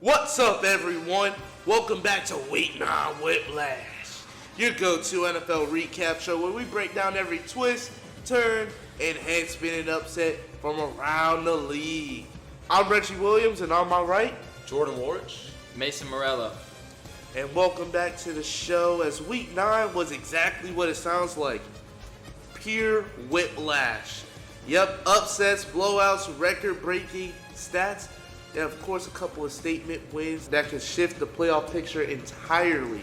What's up, everyone? Welcome back to Week 9 Whiplash, your go-to NFL recap show where we break down every twist, turn, and head-spinning upset from around the league. I'm Reggie Williams, and on my right, Jordan Warich, Mason Morello. And welcome back to the show as Week 9 was exactly what it sounds like. Pure whiplash. Yep, upsets, blowouts, record-breaking stats, and of course a couple of statement wins that can shift the playoff picture entirely.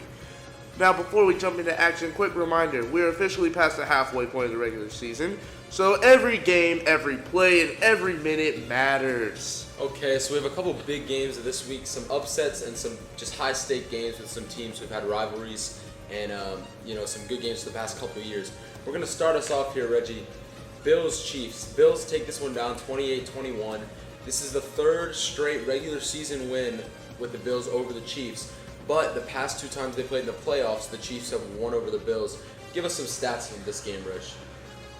Now before we jump into action, quick reminder, we're officially past the halfway point of the regular season, so every game, every play, and every minute matters. Okay, so we have a couple big games this week, some upsets and some just high-stake games with some teams who've had rivalries and some good games for the past couple of years. We're going to start us off here, Reggie. Bills-Chiefs. Bills take this one down 28-21. This is the third straight regular season win with the Bills over the Chiefs. But the past two times they played in the playoffs, the Chiefs have won over the Bills. Give us some stats from this game, Reg.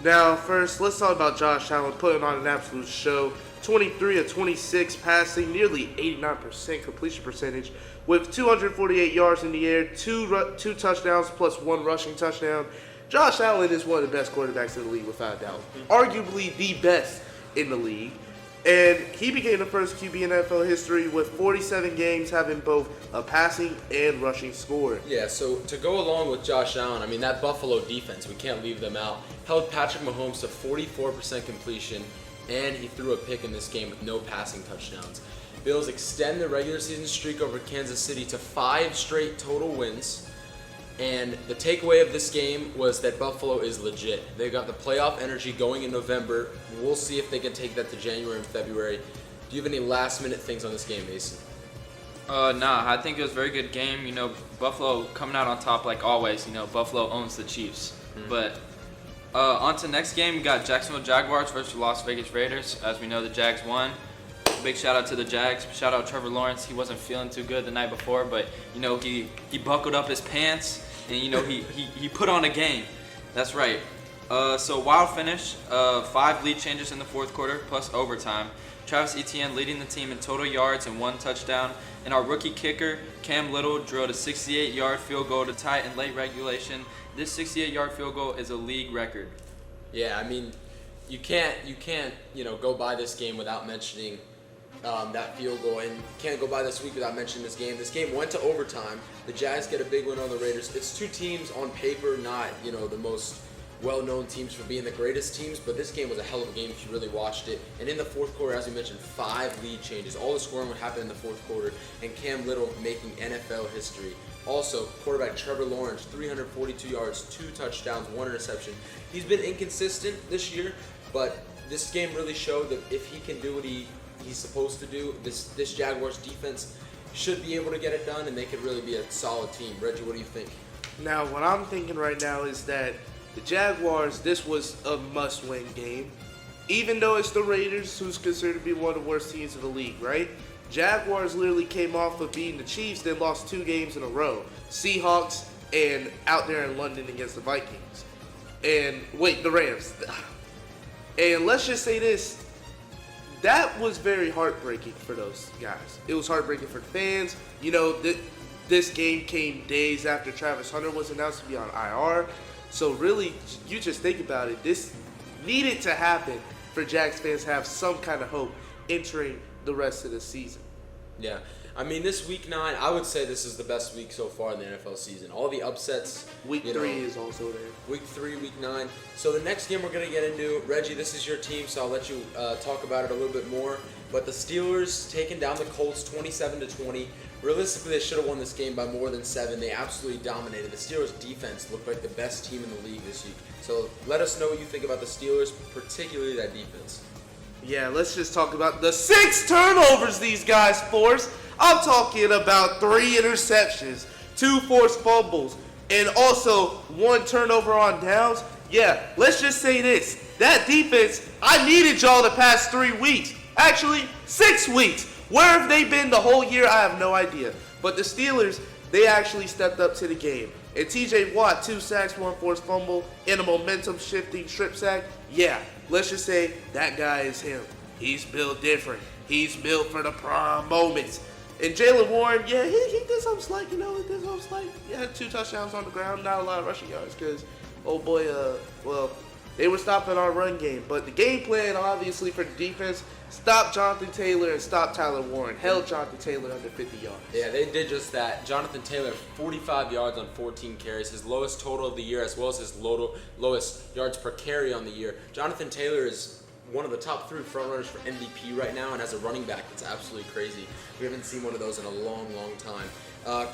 Now, first, let's talk about Josh Allen putting on an absolute show. 23 of 26 passing, nearly 89% completion percentage, with 248 yards in the air, two touchdowns plus one rushing touchdown. Josh Allen is one of the best quarterbacks in the league, without a doubt. Arguably the best in the league. And he became the first QB in NFL history with 47 games having both a passing and rushing score. Yeah, so to go along with Josh Allen, I mean, that Buffalo defense, we can't leave them out, held Patrick Mahomes to 44% completion, and he threw a pick in this game with no passing touchdowns. Bills extend the regular season streak over Kansas City to 5 straight total wins. And the takeaway of this game was that Buffalo is legit. They got the playoff energy going in November. We'll see if they can take that to January and February. Do you have any last-minute things on this game, Mason? Nah, I think it was a very good game. Buffalo coming out on top like always. Buffalo owns the Chiefs. Mm-hmm. But on to the next game, we got Jacksonville Jaguars versus Las Vegas Raiders. As we know, the Jags won. Big shout out to the Jags. Shout out Trevor Lawrence. He wasn't feeling too good the night before, but he buckled up his pants and he put on a game. That's right. So wild finish. 5 lead changes in the fourth quarter plus overtime. Travis Etienne leading the team in total yards and 1 touchdown. And our rookie kicker Cam Little drilled a 68-yard field goal to tie it in late regulation. This 68-yard field goal is a league record. Yeah, I mean, you can't go by this game without mentioning that field goal, and can't go by this week without mentioning this game. This game went to overtime. The Jags get a big win on the Raiders. It's two teams on paper, not the most well-known teams for being the greatest teams, but this game was a hell of a game if you really watched it. And in the fourth quarter, as we mentioned, 5 lead changes. All the scoring would happen in the fourth quarter, and Cam Little making NFL history. Also, quarterback Trevor Lawrence, 342 yards, 2 touchdowns, 1 interception. He's been inconsistent this year, but this game really showed that if he can do what he's supposed to do, this Jaguars defense should be able to get it done, and they could really be a solid team. Reggie, what do you think? Now, what I'm thinking right now is that the Jaguars, this was a must-win game. Even though it's the Raiders, who's considered to be one of the worst teams in the league, right? Jaguars literally came off of beating the Chiefs, then lost 2 games in a row. Seahawks and out there in London against the Vikings. The Rams. And let's just say this, that was very heartbreaking for those guys. It was heartbreaking for the fans. This game came days after Travis Hunter was announced to be on IR. So really, you just think about it, this needed to happen for Jags fans to have some kind of hope entering the rest of the season. Yeah, I mean, this Week 9, I would say this is the best week so far in the NFL season. All the upsets. Week 3 is also there. Week 3, Week 9. So the next game we're going to get into, Reggie, this is your team, so I'll let you talk about it a little bit more. But the Steelers taking down the Colts 27-20. Realistically, they should have won this game by more than 7. They absolutely dominated. The Steelers' defense looked like the best team in the league this week. So let us know what you think about the Steelers, particularly that defense. Yeah, let's just talk about the 6 turnovers these guys forced. I'm talking about 3 interceptions, 2 forced fumbles, and also 1 turnover on downs. Yeah, let's just say this. That defense, I needed y'all the past 3 weeks. Actually, 6 weeks. Where have they been the whole year? I have no idea. But the Steelers, they actually stepped up to the game. And TJ Watt, 2 sacks, 1 forced fumble, and a momentum-shifting strip sack. Yeah, let's just say that guy is him. He's built different. He's built for the prime moments. And Jalen Warren, yeah, he did something slight, you know, he did something slight. He had 2 touchdowns on the ground, not a lot of rushing yards because, oh boy, they were stopping our run game. But the game plan, obviously, for the defense, stop Jonathan Taylor and stop Tyler Warren. Held Jonathan Taylor under 50 yards. Yeah, they did just that. Jonathan Taylor, 45 yards on 14 carries, his lowest total of the year, as well as his lowest yards per carry on the year. Jonathan Taylor is one of the top 3 frontrunners for MVP right now, and as a running back, it's absolutely crazy. We haven't seen one of those in a long, long time.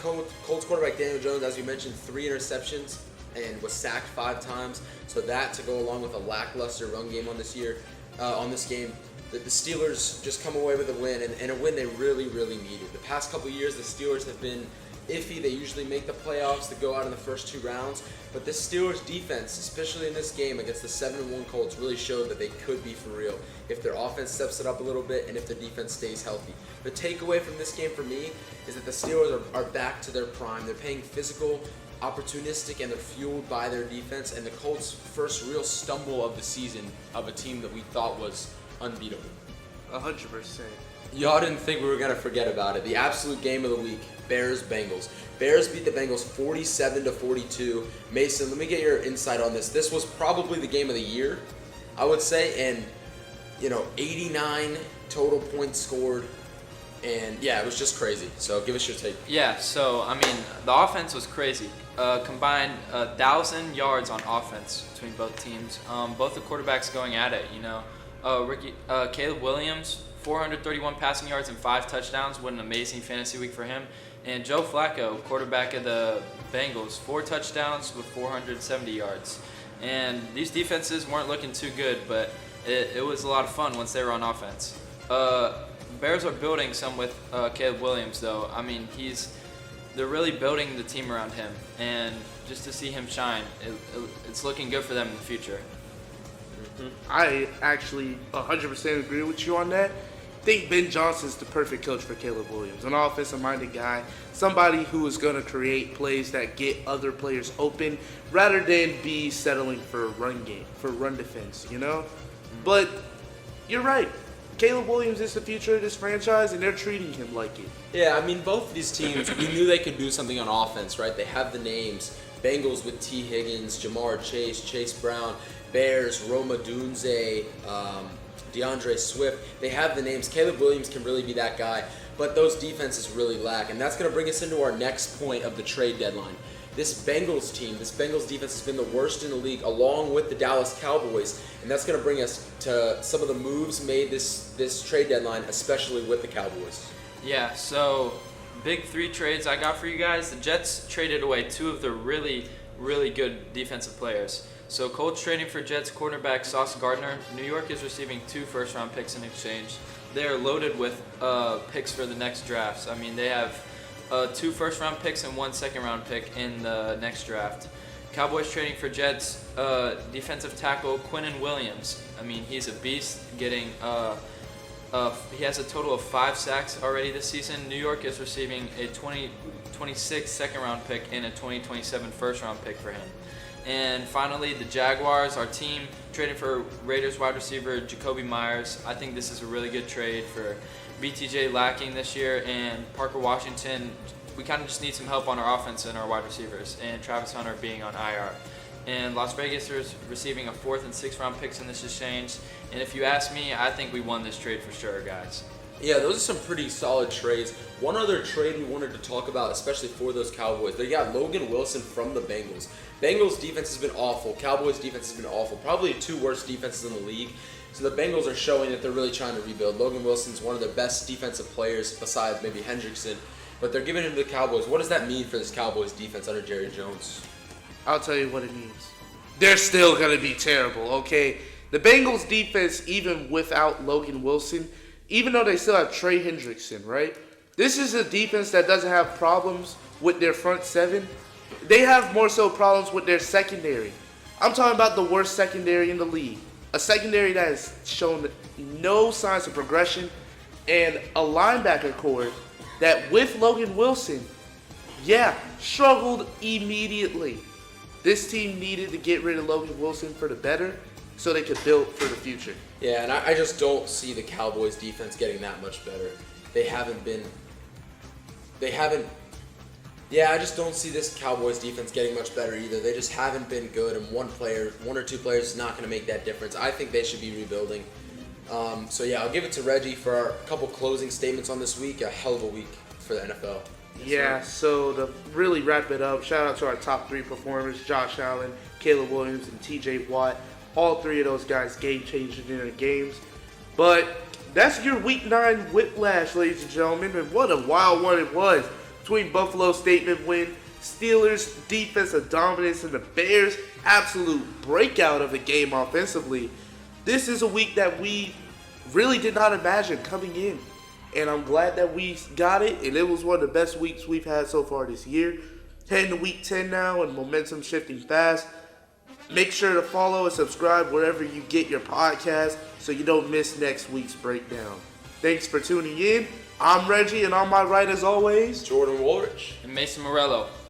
Colts quarterback Daniel Jones, as we mentioned, 3 interceptions and was sacked 5 times. So that to go along with a lackluster run game on this game. The Steelers just come away with a win, and a win they really, really needed. The past couple years, the Steelers have been iffy. They usually make the playoffs to go out in the first 2 rounds. But this Steelers defense, especially in this game against the 7-1 Colts, really showed that they could be for real if their offense steps it up a little bit and if their defense stays healthy. The takeaway from this game for me is that the Steelers are back to their prime. They're playing physical, opportunistic, and they're fueled by their defense. And the Colts' first real stumble of the season of a team that we thought was unbeatable. 100%. Y'all didn't think we were going to forget about it. The absolute game of the week, Bears-Bengals. Bears beat the Bengals 47-42. Mason, let me get your insight on this. This was probably the game of the year, I would say, and 89 total points scored. And yeah, it was just crazy. So give us your take. Yeah, so I mean, the offense was crazy. Combined 1,000 yards on offense between both teams. Both the quarterbacks going at it, Caleb Williams, 431 passing yards and 5 touchdowns. What an amazing fantasy week for him. And Joe Flacco, quarterback of the Bengals, 4 touchdowns with 470 yards. And these defenses weren't looking too good, but it was a lot of fun once they were on offense. Bears are building some with Caleb Williams, though. I mean, they're really building the team around him, and just to see him shine, it's looking good for them in the future. I actually 100% agree with you on that. I think Ben Johnson's the perfect coach for Caleb Williams, an offensive-minded guy, somebody who is going to create plays that get other players open rather than be settling for a run game, for run defense, But you're right. Caleb Williams is the future of this franchise, and they're treating him like it. Yeah, I mean, both of these teams, we knew they could do something on offense, right? They have the names. Bengals with T. Higgins, Jamar Chase, Chase Brown. Bears, Roma Dunze, DeAndre Swift. They have the names. Caleb Williams can really be that guy, but those defenses really lack. And that's going to bring us into our next point of the trade deadline. This Bengals defense has been the worst in the league, along with the Dallas Cowboys. And that's going to bring us to some of the moves made this trade deadline, especially with the Cowboys. Yeah, so big 3 trades I got for you guys. The Jets traded away 2 of the really, really good defensive players. So Colts trading for Jets cornerback Sauce Gardner. New York is receiving 2 first-round picks in exchange. They are loaded with picks for the next drafts. I mean, they have 2 first-round picks and 1 second-round pick in the next draft. Cowboys trading for Jets defensive tackle Quinnen Williams. I mean, he's a beast. He has a total of 5 sacks already this season. New York is receiving a 2026 second-round pick and a 2027 first-round pick for him. And finally, the Jaguars, our team, trading for Raiders wide receiver Jacoby Myers. I think this is a really good trade for BTJ lacking this year, and Parker Washington. We kind of just need some help on our offense and our wide receivers, and Travis Hunter being on IR. And Las Vegas is receiving a 4th and 6th round picks in this exchange. And if you ask me, I think we won this trade for sure, guys. Yeah, those are some pretty solid trades. One other trade we wanted to talk about, especially for those Cowboys, they got Logan Wilson from the Bengals. Bengals defense has been awful. Cowboys defense has been awful. Probably 2 worst defenses in the league. So the Bengals are showing that they're really trying to rebuild. Logan Wilson's one of their best defensive players besides maybe Hendrickson. But they're giving him to the Cowboys. What does that mean for this Cowboys defense under Jerry Jones? I'll tell you what it means. They're still going to be terrible, okay? The Bengals defense, even without Logan Wilson, even though they still have Trey Hendrickson, right? This is a defense that doesn't have problems with their front 7. They have more so problems with their secondary. I'm talking about the worst secondary in the league. A secondary that has shown no signs of progression, and a linebacker core that with Logan Wilson, struggled immediately. This team needed to get rid of Logan Wilson for the better so they could build for the future. Yeah, and I just don't see the Cowboys defense getting that much better. They haven't been they haven't. Yeah, I just don't see this Cowboys defense getting much better either. They just haven't been good, and one or two players is not going to make that difference. I think they should be rebuilding. So yeah, I'll give it to Reggie for a couple closing statements on this week. A hell of a week for the NFL. Yeah, so to really wrap it up, shout out to our top 3 performers, Josh Allen, Caleb Williams, and TJ Watt. All 3 of those guys game-changing in their games. But that's your Week 9 whiplash, ladies and gentlemen, and what a wild one it was. Between Buffalo's statement win, Steelers' defensive dominance, and the Bears' absolute breakout of the game offensively. This is a week that we really did not imagine coming in. And I'm glad that we got it, and it was one of the best weeks we've had so far this year. Heading to Week 10 now, and momentum shifting fast. Make sure to follow and subscribe wherever you get your podcast so you don't miss next week's breakdown. Thanks for tuning in. I'm Reggie, and on my right, as always, Jordan Woolrich And Mason Morello.